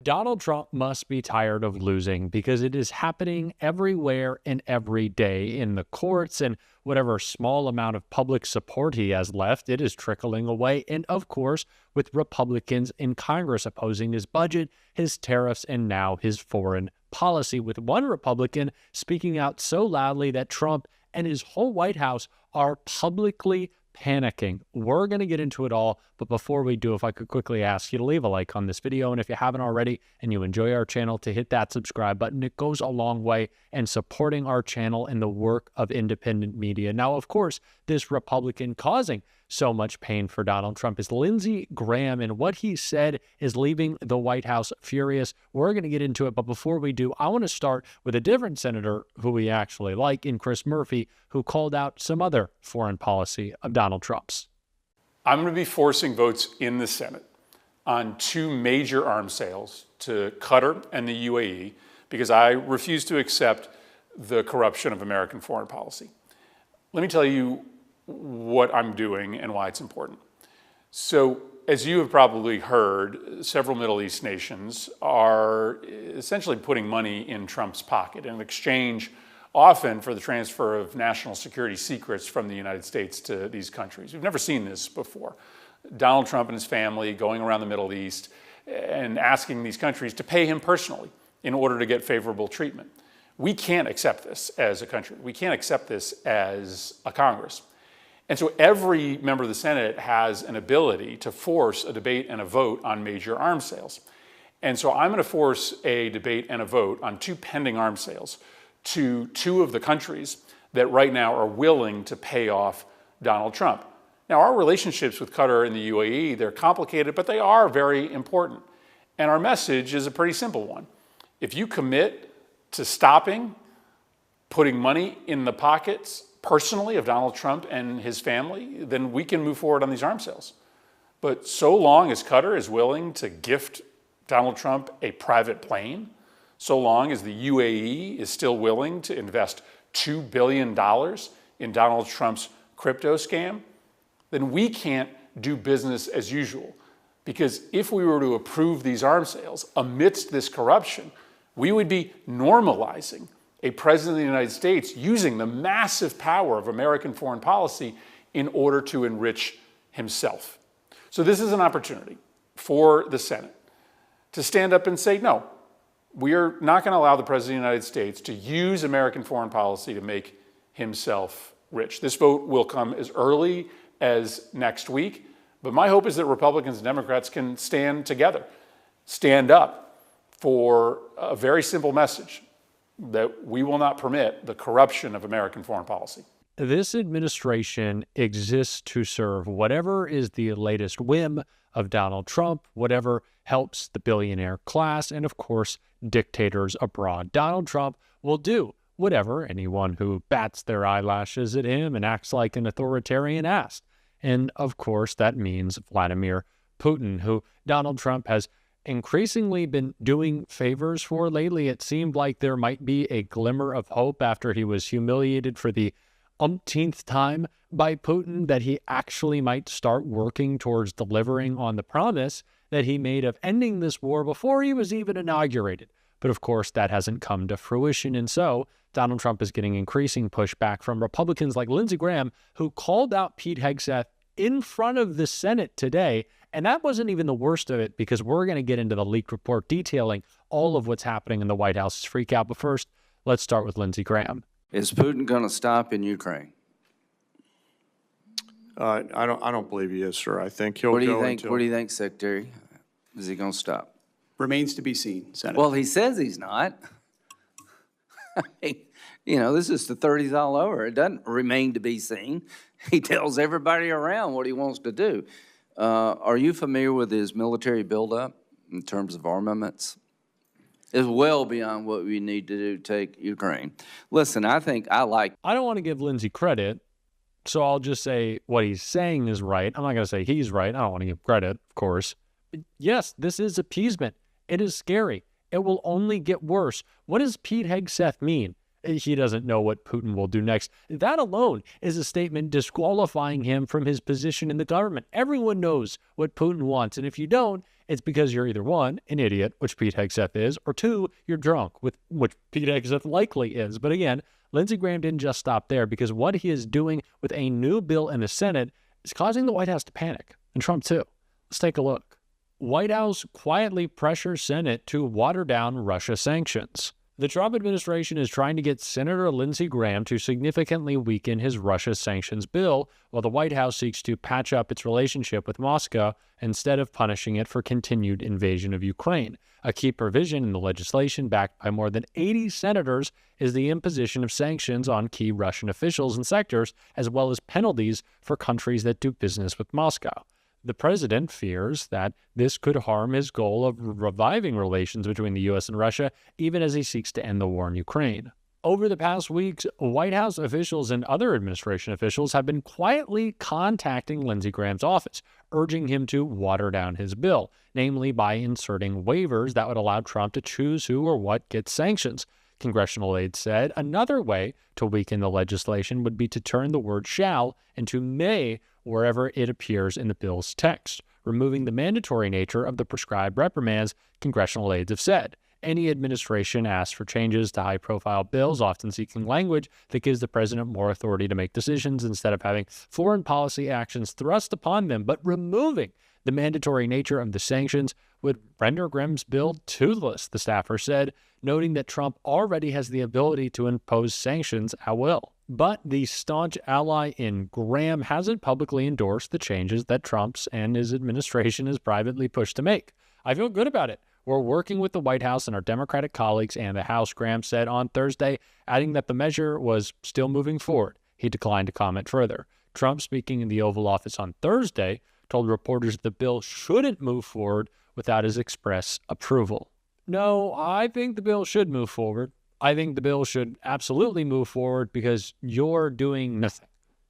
Donald Trump must be tired of losing because it is happening everywhere and every day in the courts, and whatever small amount of public support he has left, it is trickling away. And of course, with Republicans in Congress opposing his budget, his tariffs, and now his foreign policy, with one Republican speaking out so loudly that Trump and his whole White House are publicly panicking. We're going to get into it all, but before we do, if I could quickly ask you to leave a like on this video, and if you haven't already and you enjoy our channel, to hit that subscribe button. It goes a long way in supporting our channel and the work of independent media. Now, of course, this Republican causing so much pain for Donald Trump is Lindsey Graham, and what he said is leaving the White House furious. We're going to get into it, but before we do, I want to start with a different senator who we actually like, in Chris Murphy, who called out some other foreign policy of Donald Trump's. I'm going to be forcing votes in the Senate on two major arms sales to Qatar and the UAE because I refuse to accept the corruption of American foreign policy. Let me tell you what I'm doing and why it's important. So, as you have probably heard, several Middle East nations are essentially putting money in Trump's pocket in exchange often for the transfer of national security secrets from the United States to these countries. We've never seen this before. Donald Trump and his family going around the Middle East and asking these countries to pay him personally in order to get favorable treatment. We can't accept this as a country. We can't accept this as a Congress. And so every member of the Senate has an ability to force a debate and a vote on major arms sales. And so I'm going to force a debate and a vote on two pending arms sales to two of the countries that right now are willing to pay off Donald Trump. Now, our relationships with Qatar and the UAE, they're complicated, but they are very important. And our message is a pretty simple one. If you commit to stopping putting money in the pockets personally of Donald Trump and his family, then we can move forward on these arms sales. But so long as Qatar is willing to gift Donald Trump a private plane, so long as the UAE is still willing to invest $2 billion in Donald Trump's crypto scam, then we can't do business as usual. Because if we were to approve these arms sales amidst this corruption, we would be normalizing a president of the United States using the massive power of American foreign policy in order to enrich himself. So this is an opportunity for the Senate to stand up and say, no, we are not going to allow the president of the United States to use American foreign policy to make himself rich. This vote will come as early as next week, but my hope is that Republicans and Democrats can stand together, stand up for a very simple message that we will not permit the corruption of American foreign policy. This administration exists to serve whatever is the latest whim of Donald Trump, whatever helps the billionaire class, and of course, dictators abroad. Donald Trump will do whatever anyone who bats their eyelashes at him and acts like an authoritarian asks. And of course, that means Vladimir Putin, who Donald Trump has increasingly been doing favors for lately. It seemed like there might be a glimmer of hope after he was humiliated for the umpteenth time by Putin, that he actually might start working towards delivering on the promise that he made of ending this war before he was even inaugurated. But of course, that hasn't come to fruition. And so Donald Trump is getting increasing pushback from Republicans like Lindsey Graham, who called out Pete Hegseth in front of the Senate today. And that wasn't even the worst of it, because we're going to get into the leaked report detailing all of what's happening in the White House's freak out. But first, let's start with Lindsey Graham. Is Putin going to stop in Ukraine? I don't believe he is, sir. I think he'll What do you go think? until... What do you think, Secretary? Is he going to stop? Remains to be seen, Senator. Well, he says he's not. You know, this is the 30s all over. It doesn't remain to be seen. He tells everybody around what he wants to do. Are you familiar with his military buildup in terms of armaments? It's well beyond what we need to do to take Ukraine. Listen, I don't want to give Lindsey credit, so I'll just say what he's saying is right. I'm not going to say he's right. I don't want to give credit, of course. But yes, this is appeasement. It is scary. It will only get worse. What does Pete Hegseth mean? He doesn't know what Putin will do next. That alone is a statement disqualifying him from his position in the government. Everyone knows what Putin wants, and if you don't, it's because you're either one, an idiot, which Pete Hegseth is, or two, you're drunk, which Pete Hegseth likely is. But again, Lindsey Graham didn't just stop there, because what he is doing with a new bill in the Senate is causing the White House to panic, and Trump too. Let's take a look. White House quietly pressures Senate to water down Russia sanctions. The Trump administration is trying to get Senator Lindsey Graham to significantly weaken his Russia sanctions bill, while the White House seeks to patch up its relationship with Moscow instead of punishing it for continued invasion of Ukraine. A key provision in the legislation, backed by more than 80 senators, is the imposition of sanctions on key Russian officials and sectors, as well as penalties for countries that do business with Moscow. The president fears that this could harm his goal of reviving relations between the U.S. and Russia, even as he seeks to end the war in Ukraine. Over the past weeks, White House officials and other administration officials have been quietly contacting Lindsey Graham's office, urging him to water down his bill, namely by inserting waivers that would allow Trump to choose who or what gets sanctions. Congressional aides said another way to weaken the legislation would be to turn the word shall into may wherever it appears in the bill's text, removing the mandatory nature of the prescribed reprimands, congressional aides have said. Any administration asks for changes to high-profile bills, often seeking language that gives the president more authority to make decisions instead of having foreign policy actions thrust upon them. But removing the mandatory nature of the sanctions would render Graham's bill toothless, the staffer said, noting that Trump already has the ability to impose sanctions at will. But the staunch ally in Graham hasn't publicly endorsed the changes that Trump's and his administration has privately pushed to make. I feel good about it. We're working with the White House and our Democratic colleagues and the House, Graham said on Thursday, adding that the measure was still moving forward. He declined to comment further. Trump, speaking in the Oval Office on Thursday, told reporters the bill shouldn't move forward without his express approval. No, I think the bill should move forward. I think the bill should absolutely move forward because you're doing nothing.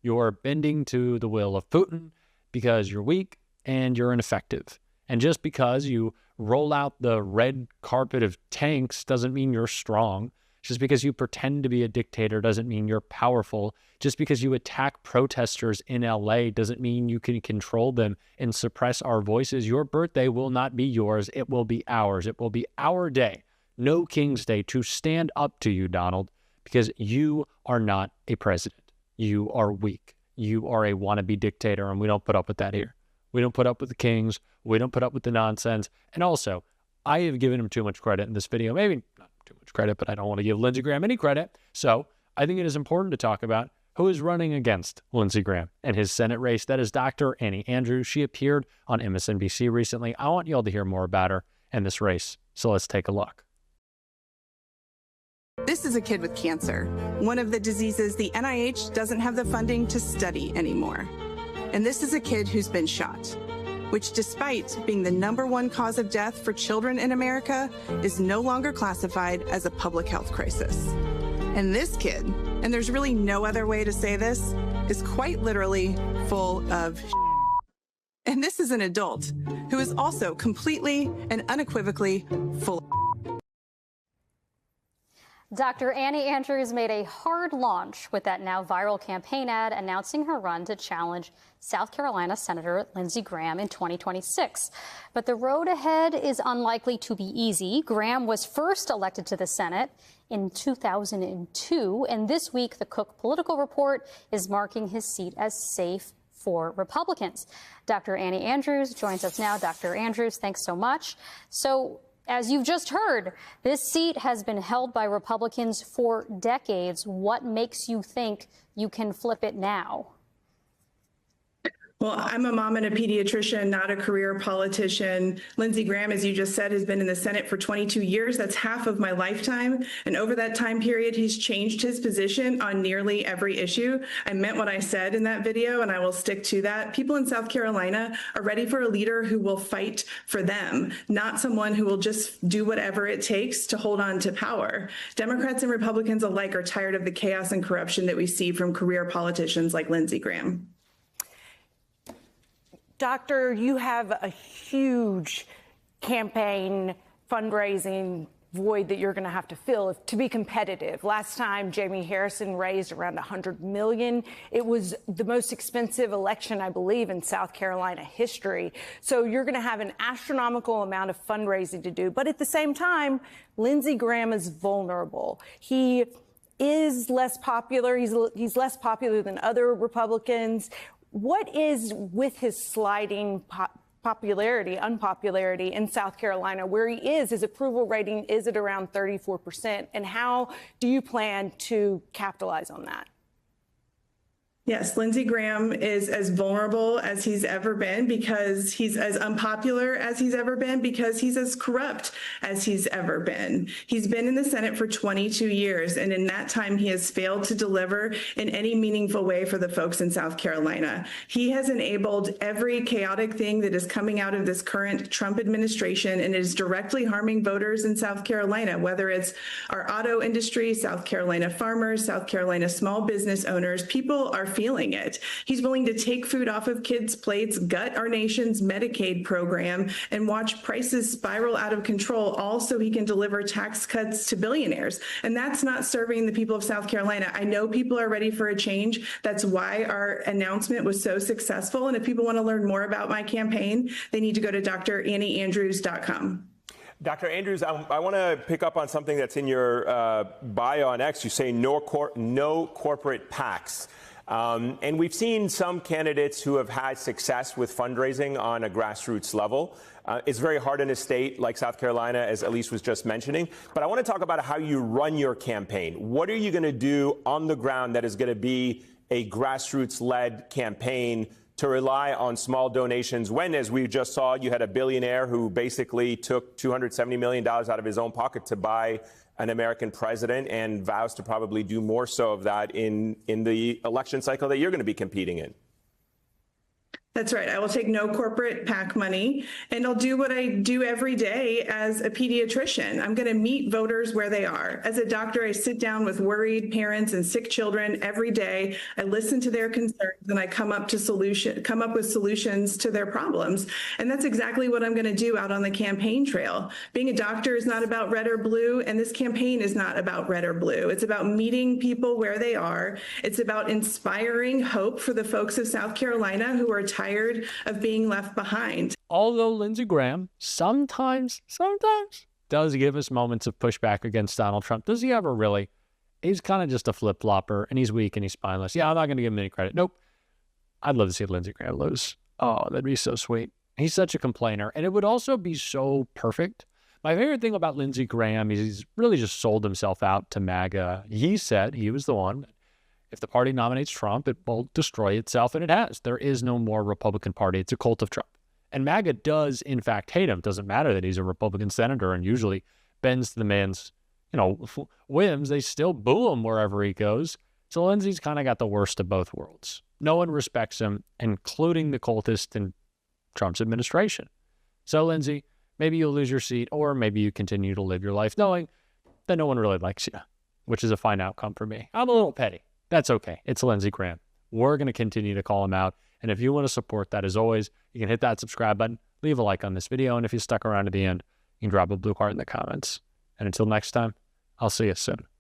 You're bending to the will of Putin because you're weak and you're ineffective. And just because you roll out the red carpet of tanks doesn't mean you're strong. Just because you pretend to be a dictator doesn't mean you're powerful. Just because you attack protesters in LA doesn't mean you can control them and suppress our voices. Your birthday will not be yours. It will be ours. It will be our day. No King's Day to stand up to you, Donald, because you are not a president. You are weak. You are a wannabe dictator, and we don't put up with that here. We don't put up with the kings. We don't put up with the nonsense. And also, I have given him too much credit in this video. Maybe not too much credit, but I don't want to give Lindsey Graham any credit. So I think it is important to talk about who is running against Lindsey Graham and his Senate race. That is Dr. Annie Andrews. She appeared on MSNBC recently. I want you all to hear more about her and this race. So let's take a look. This is a kid with cancer, one of the diseases the NIH doesn't have the funding to study anymore. And this is a kid who's been shot, which, despite being the #1 cause of death for children in America, is no longer classified as a public health crisis. And this kid, and there's really no other way to say this, is quite literally full of shit. And this is an adult who is also completely and unequivocally full of shit. Dr. Annie Andrews made a hard launch with that now viral campaign ad announcing her run to challenge South Carolina Senator Lindsey Graham in 2026. But the road ahead is unlikely to be easy. Graham was first elected to the Senate in 2002, and this week the Cook Political Report is marking his seat as safe for Republicans. Dr. Annie Andrews joins us now. Dr. Andrews, thanks so much. So, as you've just heard, this seat has been held by Republicans for decades. What makes you think you can flip it now? Well, I'm a mom and a pediatrician, not a career politician. Lindsey Graham, as you just said, has been in the Senate for 22 years. That's half of my lifetime. And over that time period, he's changed his position on nearly every issue. I meant what I said in that video, and I will stick to that. People in South Carolina are ready for a leader who will fight for them, not someone who will just do whatever it takes to hold on to power. Democrats and Republicans alike are tired of the chaos and corruption that we see from career politicians like Lindsey Graham. Doctor, you have a huge campaign fundraising void that you're going to have to fill to be competitive. Last time, Jamie Harrison raised around $100 million. It was the most expensive election, I believe, in South Carolina history. So you're going to have an astronomical amount of fundraising to do. But at the same time, Lindsey Graham is vulnerable. He is less popular. He's less popular than other Republicans. What is with his sliding unpopularity in South Carolina, where he is, his approval rating is at around 34%. And how do you plan to capitalize on that? Yes, Lindsey Graham is as vulnerable as he's ever been because he's as unpopular as he's ever been because he's as corrupt as he's ever been. He's been in the Senate for 22 years, and in that time, he has failed to deliver in any meaningful way for the folks in South Carolina. He has enabled every chaotic thing that is coming out of this current Trump administration, and it is directly harming voters in South Carolina, whether it's our auto industry, South Carolina farmers, South Carolina small business owners. People are feeling it. He's willing to take food off of kids' plates, gut our nation's Medicaid program, and watch prices spiral out of control, all so he can deliver tax cuts to billionaires. And that's not serving the people of South Carolina. I know people are ready for a change. That's why our announcement was so successful. And if people want to learn more about my campaign, they need to go to DrAnnieAndrews.com. Dr. Andrews, I want to pick up on something that's in your bio on X. You say no corporate PACs. And we've seen some candidates who have had success with fundraising on a grassroots level. It's very hard in a state like South Carolina, as Elise was just mentioning. But I want to talk about how you run your campaign. What are you going to do on the ground that is going to be a grassroots-led campaign to rely on small donations when, as we just saw, you had a billionaire who basically took $270 million out of his own pocket to buy an American president and vows to probably do more so of that in the election cycle that you're going to be competing in? That's right. I will take no corporate PAC money, and I'll do what I do every day as a pediatrician. I'm going to meet voters where they are. As a doctor, I sit down with worried parents and sick children every day. I listen to their concerns, and I come up with solutions to their problems. And that's exactly what I'm going to do out on the campaign trail. Being a doctor is not about red or blue, and this campaign is not about red or blue. It's about meeting people where they are. It's about inspiring hope for the folks of South Carolina who are tired of being left behind. Although Lindsey Graham sometimes does give us moments of pushback against Donald Trump. Does he ever really? He's kind of just a flip-flopper, and he's weak and he's spineless. Yeah, I'm not going to give him any credit. Nope. I'd love to see Lindsey Graham lose. Oh, that'd be so sweet. He's such a complainer, and it would also be so perfect. My favorite thing about Lindsey Graham is he's really just sold himself out to MAGA. He said he was the one. If the party nominates Trump, it will destroy itself, and it has. There is no more Republican Party. It's a cult of Trump. And MAGA does, in fact, hate him. Doesn't matter that he's a Republican senator and usually bends to the man's, whims. They still boo him wherever he goes. So Lindsey's kind of got the worst of both worlds. No one respects him, including the cultists in Trump's administration. So, Lindsey, maybe you'll lose your seat, or maybe you continue to live your life knowing that no one really likes you, which is a fine outcome for me. I'm a little petty. That's okay. It's Lindsey Graham. We're going to continue to call him out. And if you want to support that, as always, you can hit that subscribe button, leave a like on this video. And if you stuck around to the end, you can drop a blue heart in the comments. And until next time, I'll see you soon.